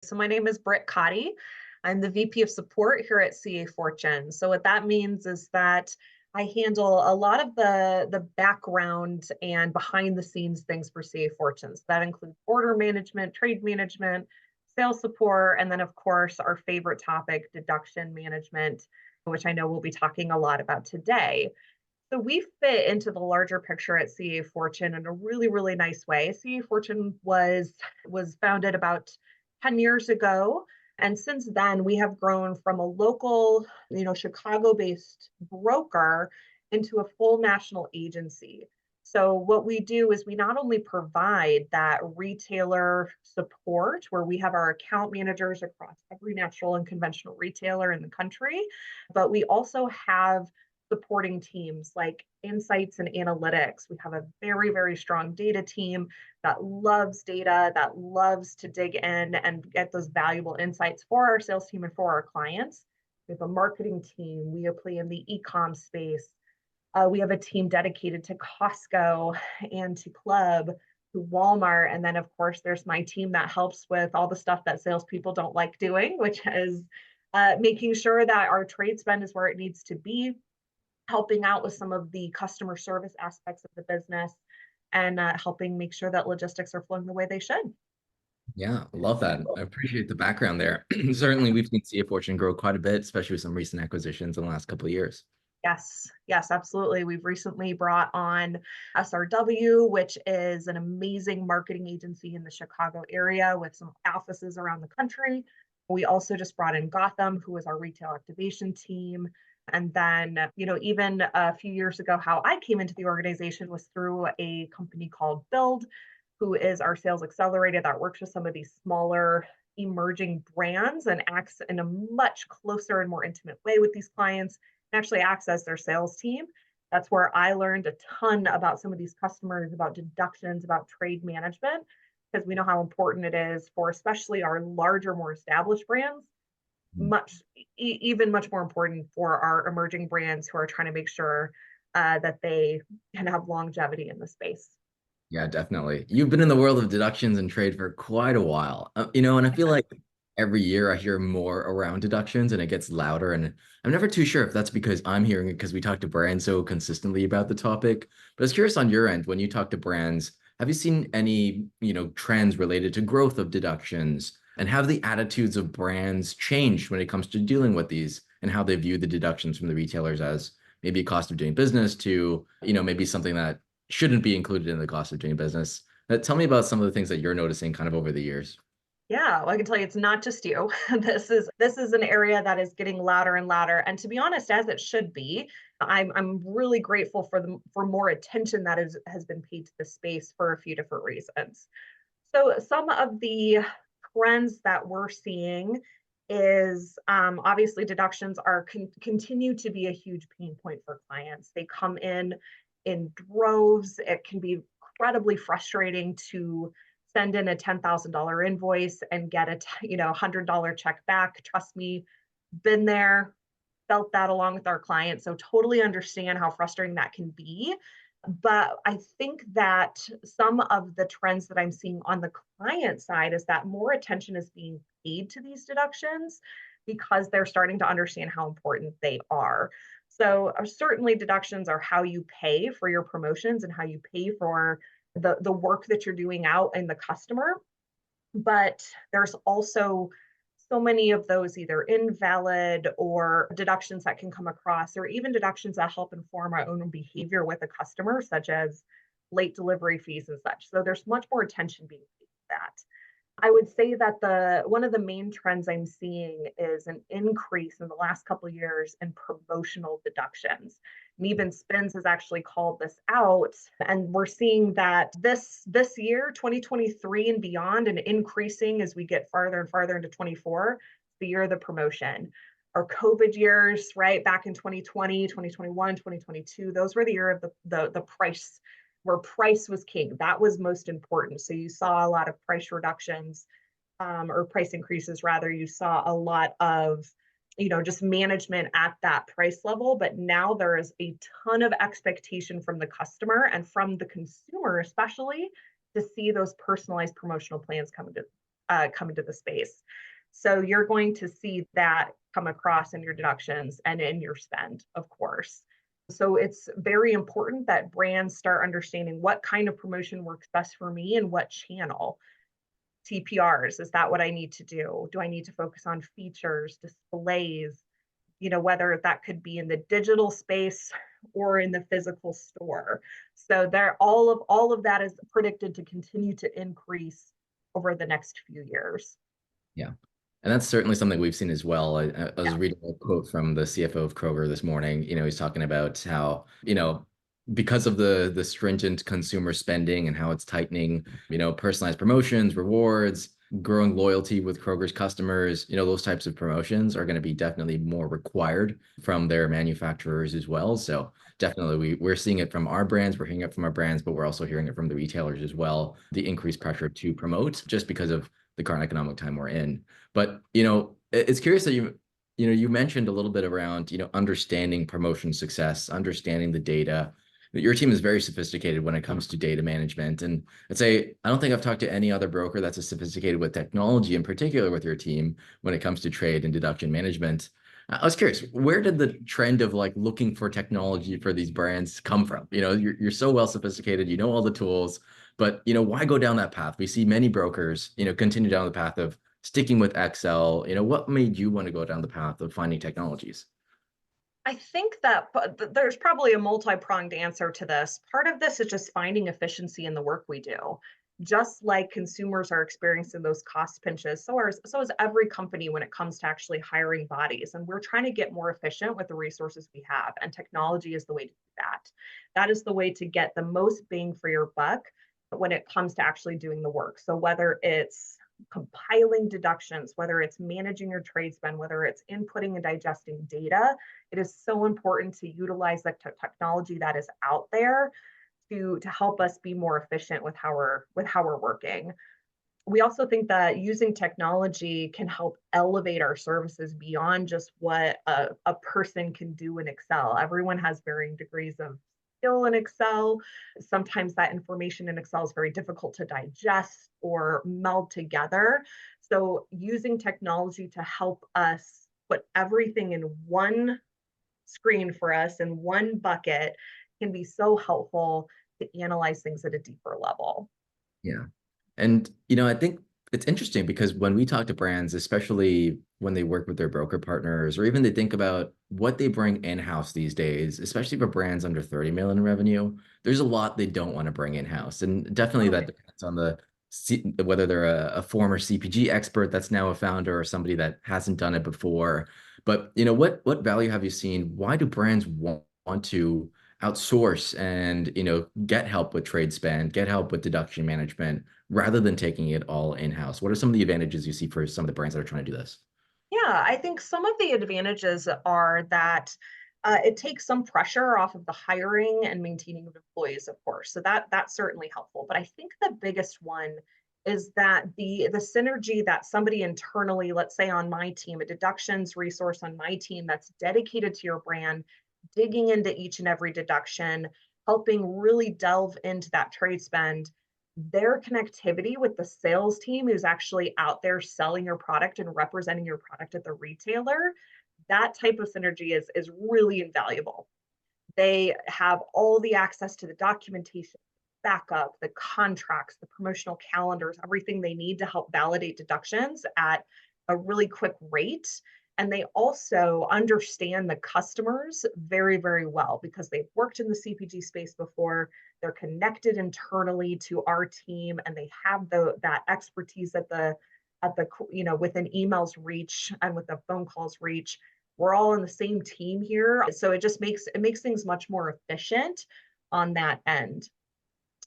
So my name is Britt Cotty. I'm the VP of support here at CA Fortune. So what that means is that I handle a lot of the background and behind the scenes things for CA Fortune. So that includes order management, trade management, sales support, and then of course our favorite topic, deduction management, which I know we'll be talking a lot about today. So we fit into the larger picture at CA Fortune in a really, really nice way. CA Fortune was founded about 10 years ago. And since then, we have grown from a local, Chicago-based broker into a full national agency. So what we do is we not only provide that retailer support where we have our account managers across every natural and conventional retailer in the country, but we also have supporting teams like insights and analytics. We have a very, very strong data team that loves data, that loves to dig in and get those valuable insights for our sales team and for our clients. We have a marketing team. We play in the e-com space. We have a team dedicated to Costco and to Club, to Walmart. And then, of course, there's my team that helps with all the stuff that salespeople don't like doing, which is making sure that our trade spend is where it needs to be, helping out with some of the customer service aspects of the business, and helping make sure that logistics are flowing the way they should. Yeah, I love that. I appreciate the background there. Certainly, we've seen CA Fortune grow quite a bit, especially with some recent acquisitions in the last couple of years. Yes, yes, absolutely. We've recently brought on SRW, which is an amazing marketing agency in the Chicago area with some offices around the country. We also just brought in Gotham, who is our retail activation team. And then, even a few years ago, how I came into the organization was through a company called Build, who is our sales accelerator that works with some of these smaller emerging brands and acts in a much closer and more intimate way with these clients and actually acts as their sales team. That's where I learned a ton about some of these customers, about deductions, about trade management, because we know how important it is for especially our larger, more established brands, even much more important for our emerging brands who are trying to make sure that they can have longevity in the space. Yeah, definitely. You've been in the world of deductions and trade for quite a while, and I feel like every year I hear more around deductions and it gets louder. And I'm never too sure if that's because I'm hearing it because we talk to brands so consistently about the topic. But I was curious on your end, when you talk to brands, have you seen any, trends related to growth of deductions? And have the attitudes of brands changed when it comes to dealing with these and how they view the deductions from the retailers as maybe a cost of doing business to, maybe something that shouldn't be included in the cost of doing business? Tell me about some of the things that you're noticing kind of over the years. Yeah, well, I can tell you it's not just you. This is an area that is getting louder and louder. And to be honest, as it should be, I'm really grateful for more attention that has been paid to the space for a few different reasons. So some of the trends that we're seeing is obviously deductions continue to be a huge pain point for clients. They come in droves. It can be incredibly frustrating to send in a $10,000 invoice and get a $100 check back. Trust me, been there, felt that along with our clients. So totally understand how frustrating that can be. But I think that some of the trends that I'm seeing on the client side is that more attention is being paid to these deductions because they're starting to understand how important they are. So certainly deductions are how you pay for your promotions and how you pay for the work that you're doing out in the customer. But there's also so many of those either invalid or deductions that can come across, or even deductions that help inform our own behavior with a customer, such as late delivery fees and such. So there's much more attention being paid to that. I would say that the one of the main trends I'm seeing is an increase in the last couple of years in promotional deductions. And even Spins has actually called this out. And we're seeing that this year, 2023 and beyond, and increasing as we get farther and farther into 24, the year of the promotion. Our COVID years, right, back in 2020, 2021, 2022, those were the year of the price, where price was king. That was most important. So you saw a lot of price reductions, or price increases rather. You saw a lot of, just management at that price level. But now there is a ton of expectation from the customer and from the consumer, especially, to see those personalized promotional plans come into the space. So you're going to see that come across in your deductions and in your spend, of course. So it's very important that brands start understanding what kind of promotion works best for me and what channel. TPRs, is that what I need to do? Do I need to focus on features, displays, whether that could be in the digital space or in the physical store. So there all of that is predicted to continue to increase over the next few years. Yeah. And that's certainly something we've seen as well. I was Yeah. reading a quote from the CFO of Kroger this morning. He's talking about how, because of the stringent consumer spending and how it's tightening, personalized promotions, rewards, growing loyalty with Kroger's customers, those types of promotions are going to be definitely more required from their manufacturers as well. So definitely we're seeing it from our brands, we're hearing it from our brands, but we're also hearing it from the retailers as well, the increased pressure to promote just because of the current economic time we're in. But it's curious that you mentioned a little bit around understanding promotion success, understanding the data. Your team is very sophisticated when it comes to data management, and I'd say I don't think I've talked to any other broker that's as sophisticated with technology, in particular with your team when it comes to trade and deduction management. I was curious, where did the trend of like looking for technology for these brands come from? You're so well sophisticated, all the tools, but why go down that path? We see many brokers, continue down the path of sticking with Excel. What made you want to go down the path of finding technologies? I think that there's probably a multi-pronged answer to this. Part of this is just finding efficiency in the work we do. Just like consumers are experiencing those cost pinches, so is every company when it comes to actually hiring bodies. And we're trying to get more efficient with the resources we have, and technology is the way to do that. That is the way to get the most bang for your buck when it comes to actually doing the work. So whether it's compiling deductions, whether it's managing your trade spend, whether it's inputting and digesting data, it is so important to utilize the technology that is out there to help us be more efficient with how we're working. We also think that using technology can help elevate our services beyond just what a person can do in Excel. Everyone has varying degrees of skill in Excel. Sometimes that information in Excel is very difficult to digest or meld together. So using technology to help us put everything in one screen for us in one bucket can be so helpful to analyze things at a deeper level. Yeah. And, I think it's interesting because when we talk to brands, especially when they work with their broker partners, or even they think about what they bring in-house these days, especially for brands under 30 million in revenue, there's a lot they don't want to bring in-house. And definitely that Totally. depends on whether they're a former CPG expert that's now a founder or somebody that hasn't done it before. But, what value have you seen? Why do brands want to outsource and, get help with trade spend, get help with deduction management, rather than taking it all in-house? What are some of the advantages you see for some of the brands that are trying to do this? Yeah, I think some of the advantages are that it takes some pressure off of the hiring and maintaining of employees, of course. So that's certainly helpful. But I think the biggest one is that the synergy that somebody internally, let's say on my team, a deductions resource on my team that's dedicated to your brand, digging into each and every deduction, helping really delve into that trade spend, their connectivity with the sales team who's actually out there selling your product and representing your product at the retailer, that type of synergy is really invaluable. They have all the access to the documentation, backup, the contracts, the promotional calendars, everything they need to help validate deductions at a really quick rate. And they also understand the customers very, very well because they've worked in the CPG space before. They're connected internally to our team, and they have that expertise at the within emails reach and with the phone calls reach. We're all on the same team here, so it makes things much more efficient on that end.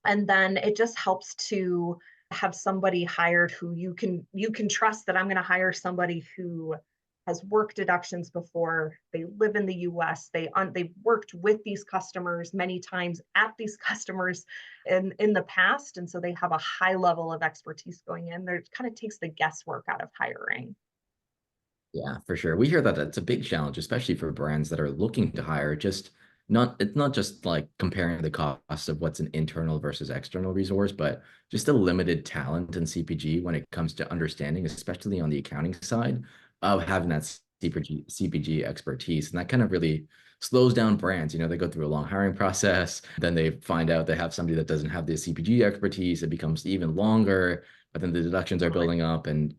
And then it just helps to have somebody hired who you can trust that I'm going to hire somebody who has worked deductions before. They live in the US. They've worked with these customers many times at these customers in the past, and so they have a high level of expertise going in there. It kind of takes the guesswork out of hiring. Yeah, for sure. We hear that it's a big challenge, especially for brands that are looking to hire. Just It's not just like comparing the cost of what's an internal versus external resource, but just a limited talent in CPG when it comes to understanding, especially on the accounting side, of having that CPG expertise. And that kind of really slows down brands. You know, they go through a long hiring process, then they find out they have somebody that doesn't have the CPG expertise. It becomes even longer, but then the deductions are Totally. building up, and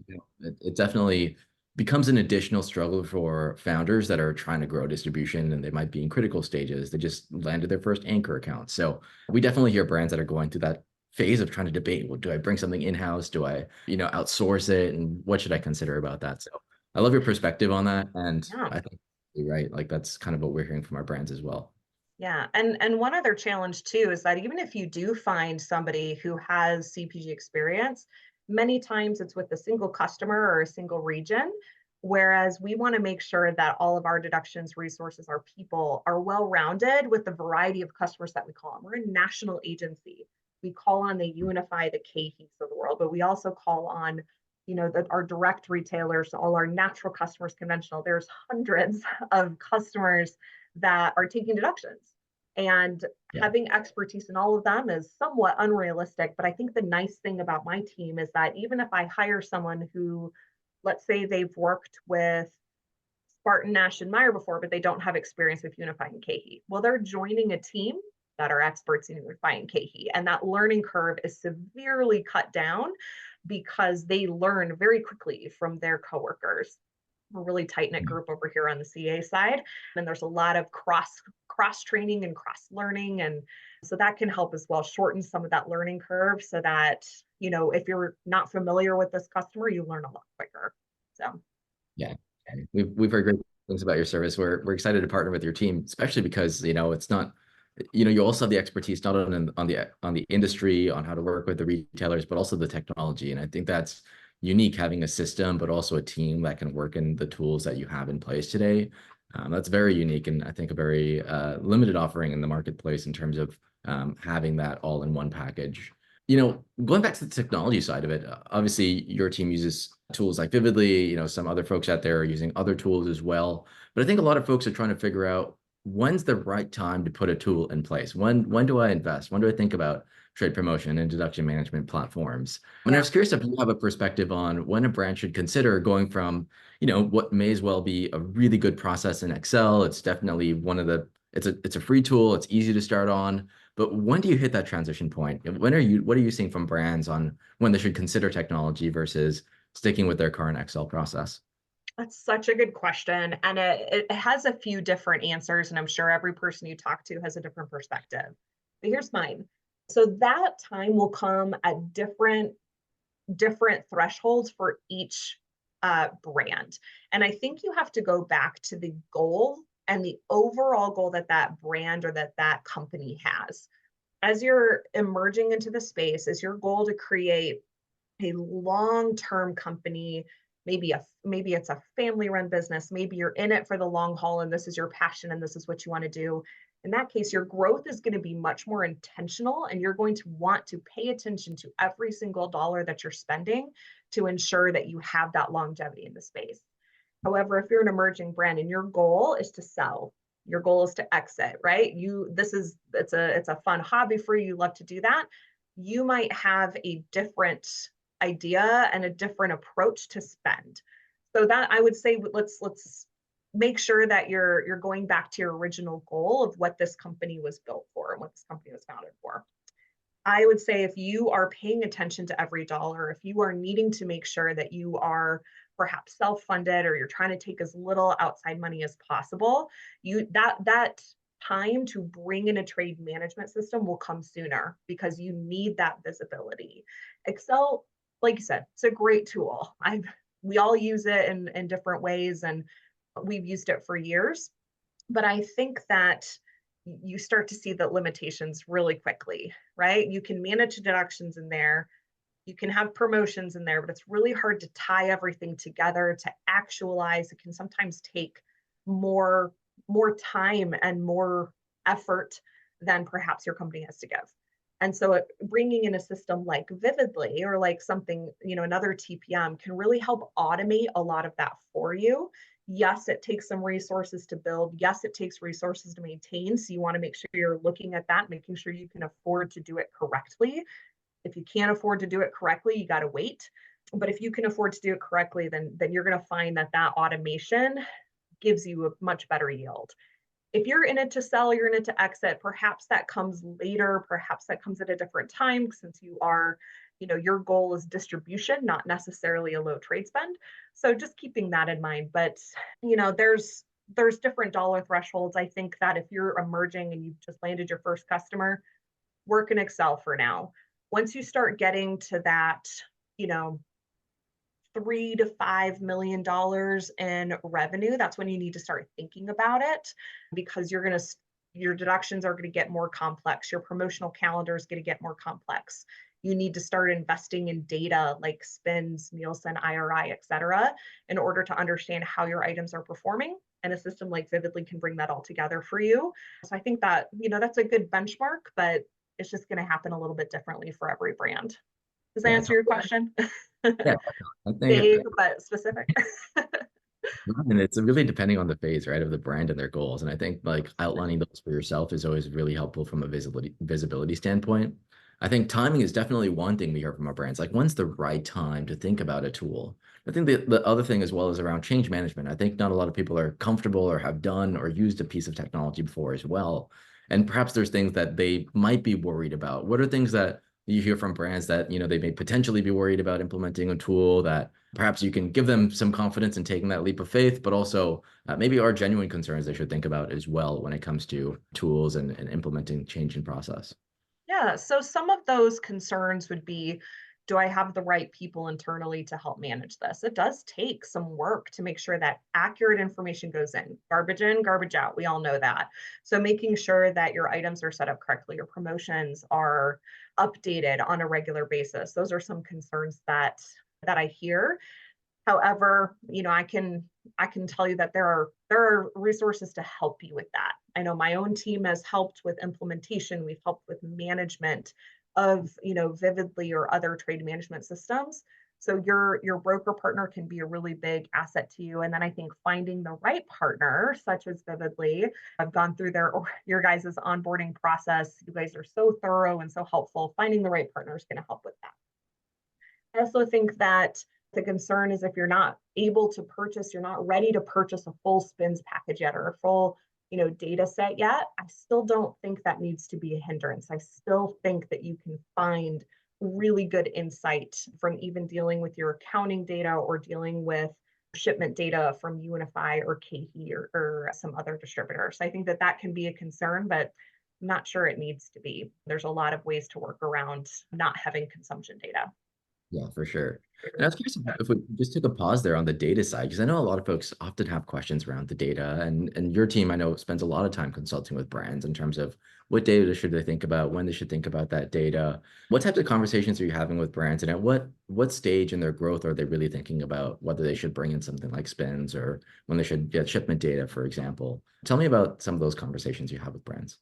it definitely becomes an additional struggle for founders that are trying to grow distribution, and they might be in critical stages. They just landed their first anchor account. So we definitely hear brands that are going through that phase of trying to debate, well, do I bring something in-house? Do I, outsource it? And what should I consider about that? So I love your perspective on that. And Yeah. I think you're right. Like that's kind of what we're hearing from our brands as well. Yeah, and one other challenge too is that even if you do find somebody who has CPG experience, many times it's with a single customer or a single region. Whereas we want to make sure that all of our deductions resources, our people are well-rounded with the variety of customers that we call on. We're a national agency. We call on the Unify, the KHEs of the world, but we also call on, our direct retailers, all our natural customers, conventional. There's hundreds of customers that are taking deductions. And Yeah. having expertise in all of them is somewhat unrealistic. But I think the nice thing about my team is that even if I hire someone who, let's say they've worked with Spartan, Nash, and Meyer before, but they don't have experience with Unify and KHE, well, they're joining a team that are experts in Unify and KHE. And that learning curve is severely cut down because they learn very quickly from their coworkers. We're a really tight knit group over here on the CA side, and there's a lot of cross training and cross learning, and so that can help as well shorten some of that learning curve, so that if you're not familiar with this customer, you learn a lot quicker. So Yeah, and we've heard great things about your service. We're excited to partner with your team, especially because it's not, you also have the expertise not on the industry, on how to work with the retailers, but also the technology. And I think that's unique, having a system, but also a team that can work in the tools that you have in place today. That's very unique, and I think a very limited offering in the marketplace in terms of having that all in one package. Going back to the technology side of it, obviously your team uses tools like Vividly, some other folks out there are using other tools as well. But I think a lot of folks are trying to figure out when's the right time to put a tool in place. When do I invest? When do I think about trade promotion and deduction management platforms? And I yeah. was curious if you have a perspective on when a brand should consider going from, what may as well be a really good process in Excel. It's definitely it's a free tool. It's easy to start on. But when do you hit that transition point? What are you seeing from brands on when they should consider technology versus sticking with their current Excel process? That's such a good question. And it has a few different answers, and I'm sure every person you talk to has a different perspective. But here's mine. So that time will come at different thresholds for each brand. And I think you have to go back to the goal and the overall goal that that brand or that company has. As you're emerging into the space, is your goal to create a long-term company, maybe it's a family-run business, maybe you're in it for the long haul and this is your passion and this is what you want to do. In that case, your growth is going to be much more intentional, and you're going to want to pay attention to every single dollar that you're spending to ensure that you have that longevity in the space. However, if you're an emerging brand and your goal is to sell, your goal is to exit, right? It's a fun hobby for you, you love to do that. You might have a different idea and a different approach to spend. So that I would say, let's make sure that you're going back to your original goal of what this company was built for and what this company was founded for. I would say if you are paying attention to every dollar, if you are needing to make sure that you are perhaps self-funded, or you're trying to take as little outside money as possible, that time to bring in a trade management system will come sooner, because you need that visibility. Excel, like you said, it's a great tool. We all use it in different ways, and we've used it for years. But I think that you start to see the limitations really quickly, right? You can manage deductions in there, you can have promotions in there, but it's really hard to tie everything together to actualize. It can sometimes take more more time and more effort than perhaps your company has to give. And so bringing in a system like Vividly, or like something, another TPM, can really help automate a lot of that for you. Yes, it takes some resources to build. Yes, it takes resources to maintain. So you want to make sure you're looking at that, making sure you can afford to do it correctly. If you can't afford to do it correctly, you got to wait. But if you can afford to do it correctly, then you're going to find that that automation gives you a much better yield. If you're in it to sell, you're in it to exit, perhaps that comes later, perhaps that comes at a different time since you are, your goal is distribution, not necessarily a low trade spend. So just keeping that in mind. But, there's different dollar thresholds. I think that if you're emerging and you've just landed your first customer, work in Excel for now. Once you start getting to that, you know, $3 to $5 million in revenue, that's when you need to start thinking about it, because your deductions are going to get more complex. Your promotional calendar is going to get more complex. You need to start investing in data like spins, Nielsen, IRI, et cetera, in order to understand how your items are performing. And a system like Vividly can bring that all together for you. So I think that, that's a good benchmark, but it's just going to happen a little bit differently for every brand. Does that Yeah, answer your question? yeah. I think Vague but specific. and it's really depending on the phase, right, of the brand and their goals. And I think like outlining those for yourself is always really helpful from a visibility standpoint. I think timing is definitely one thing we hear from our brands. Like, when's the right time to think about a tool? I think the other thing as well is around change management. I think not a lot of people are comfortable or have done or used a piece of technology before as well. And perhaps there's things that they might be worried about. What are things that you hear from brands that, they may potentially be worried about implementing a tool that perhaps you can give them some confidence in taking that leap of faith, but also maybe are genuine concerns they should think about as well when it comes to tools and implementing change in process? Yeah, so some of those concerns would be, do I have the right people internally to help manage this? It does take some work to make sure that accurate information goes in, garbage out. We all know that. So making sure that your items are set up correctly, your promotions are updated on a regular basis. Those are some concerns that I hear. However, I can tell you that there are resources to help you with that. I know my own team has helped with implementation. We've helped with management of, Vividly or other trade management systems. So your broker partner can be a really big asset to you. And then I think finding the right partner, such as Vividly, I've gone through your guys' onboarding process. You guys are so thorough and so helpful. Finding the right partner is going to help with that. I also think that the concern is if you're not able to purchase, you're not ready to purchase a full spins package yet or a full, data set yet. I still don't think that needs to be a hindrance. I still think that you can find really good insight from even dealing with your accounting data or dealing with shipment data from UNFI or KE or some other distributor. So I think that that can be a concern, but I'm not sure it needs to be. There's a lot of ways to work around not having consumption data. Yeah, for sure. And I was curious if we just took a pause there on the data side, because I know a lot of folks often have questions around the data, and your team I know spends a lot of time consulting with brands in terms of what data should they think about, when they should think about that data. What types of conversations are you having with brands, and at what stage in their growth are they really thinking about whether they should bring in something like spins or when they should get shipment data, for example? Tell me about some of those conversations you have with brands.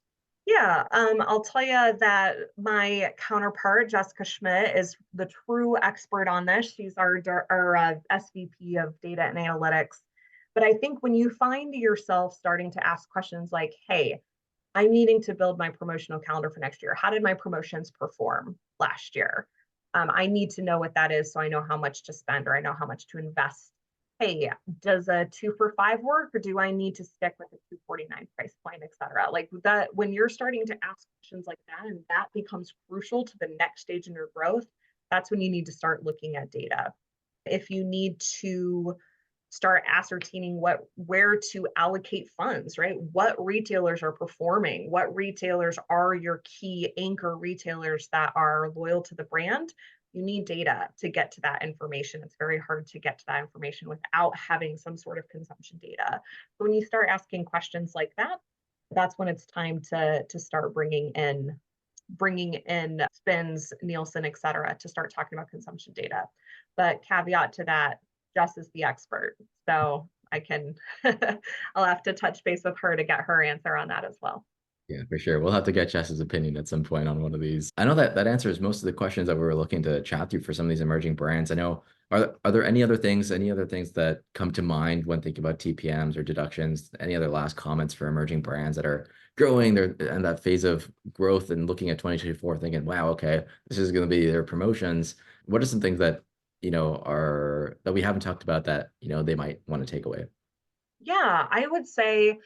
Yeah, I'll tell you that my counterpart, Jessica Schmidt, is the true expert on this. She's our SVP of Data and Analytics. But I think when you find yourself starting to ask questions like, hey, I'm needing to build my promotional calendar for next year. How did my promotions perform last year? I need to know what that is so I know how much to spend or I know how much to invest. Hey, does a 2 for $5 work or do I need to stick with a 249 price point, et cetera? Like that, when you're starting to ask questions like that and that becomes crucial to the next stage in your growth, that's when you need to start looking at data. If you need to start ascertaining where to allocate funds, right? What retailers are performing? What retailers are your key anchor retailers that are loyal to the brand? You need data to get to that information. It's very hard to get to that information without having some sort of consumption data. So when you start asking questions like that, that's when it's time to start bringing in spins, Nielsen, et cetera, to start talking about consumption data. But caveat to that, Jess is the expert. So I can, I'll have to touch base with her to get her answer on that as well. Yeah, for sure. We'll have to get Jess's opinion at some point on one of these. I know that that answers most of the questions that we were looking to chat through for some of these emerging brands. I know, are there any other things that come to mind when thinking about TPMs or deductions? Any other last comments for emerging brands that are growing their and that phase of growth and looking at 2024, thinking, wow, okay, this is going to be their promotions. What are some things that, are that we haven't talked about that, they might want to take away? Yeah, I would say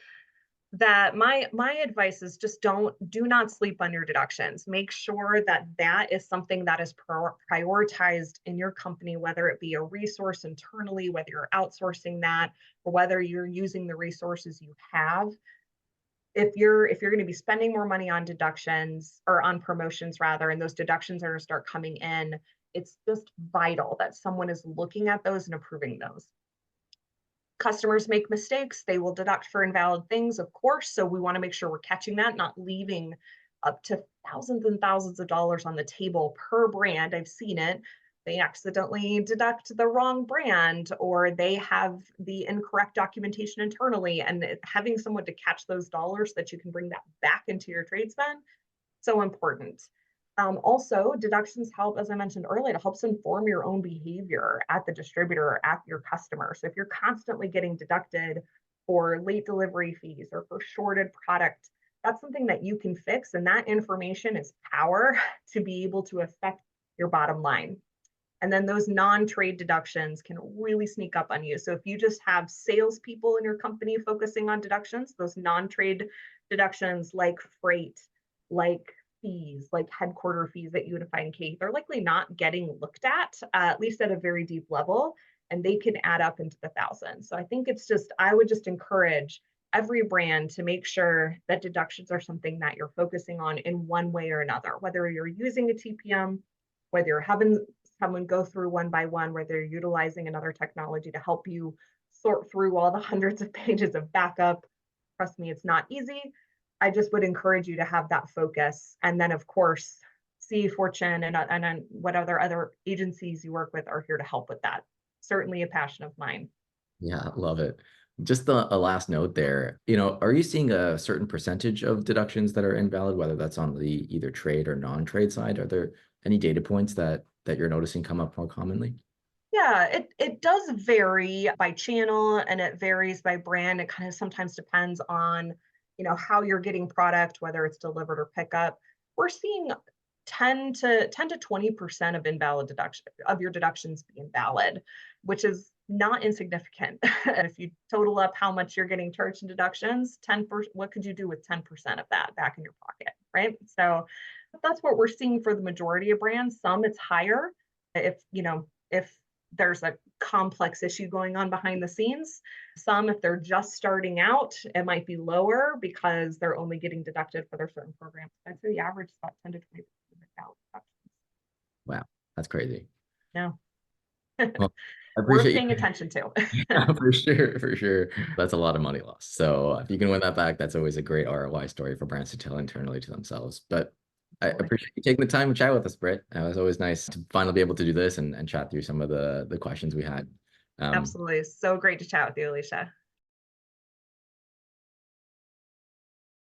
that my advice is just do not sleep on your deductions. Make sure that that is something that is prioritized in your company, whether it be a resource internally, whether you're outsourcing that, or whether you're using the resources you have. If you're going to be spending more money on deductions or on promotions rather, and those deductions are going to start coming in, it's just vital that someone is looking at those and approving those. Customers make mistakes, they will deduct for invalid things, of course. So we want to make sure we're catching that, not leaving up to thousands and thousands of dollars on the table per brand. I've seen it. They accidentally deduct the wrong brand, or they have the incorrect documentation internally, and having someone to catch those dollars that you can bring that back into your trade spend, so important. Also, deductions help, as I mentioned earlier, it helps inform your own behavior at the distributor or at your customer. So if you're constantly getting deducted for late delivery fees or for shorted product, that's something that you can fix. And that information is power to be able to affect your bottom line. And then those non-trade deductions can really sneak up on you. So if you just have salespeople in your company focusing on deductions, those non-trade deductions like freight, like fees, like headquarter fees at Unify and Kate, they're likely not getting looked at least at a very deep level, and they can add up into the thousands. So I think I would just encourage every brand to make sure that deductions are something that you're focusing on in one way or another, whether you're using a TPM, whether you're having someone go through one by one, whether you're utilizing another technology to help you sort through all the hundreds of pages of backup. Trust me, it's not easy. I just would encourage you to have that focus. And then, of course, CA Fortune and what other agencies you work with are here to help with that. Certainly a passion of mine. Yeah, love it. Just a last note there, are you seeing a certain percentage of deductions that are invalid, whether that's on the either trade or non-trade side? Are there any data points that you're noticing come up more commonly? Yeah, it does vary by channel and it varies by brand. It kind of sometimes depends on, how you're getting product, whether it's delivered or pickup. We're seeing 10 to 20% of invalid deduction of your deductions be invalid, which is not insignificant. If you total up how much you're getting charged in deductions, 10%, what could you do with 10% of that back in your pocket, right? So that's what we're seeing for the majority of brands. Some it's higher if there's a complex issue going on behind the scenes. Some, if they're just starting out, it might be lower because they're only getting deducted for their certain programs. I'd say the average is about 10 to 20% deductions. Wow, that's crazy. No, Well, I worth appreciate paying you. attention to. Yeah, for sure, for sure. That's a lot of money lost. So if you can win that back, that's always a great ROI story for brands to tell internally to themselves. But I Absolutely. appreciate you taking the time to chat with us, Britt. It was always nice to finally be able to do this and chat through some of the questions we had. Um, Absolutely. So great to chat with you, Alicia.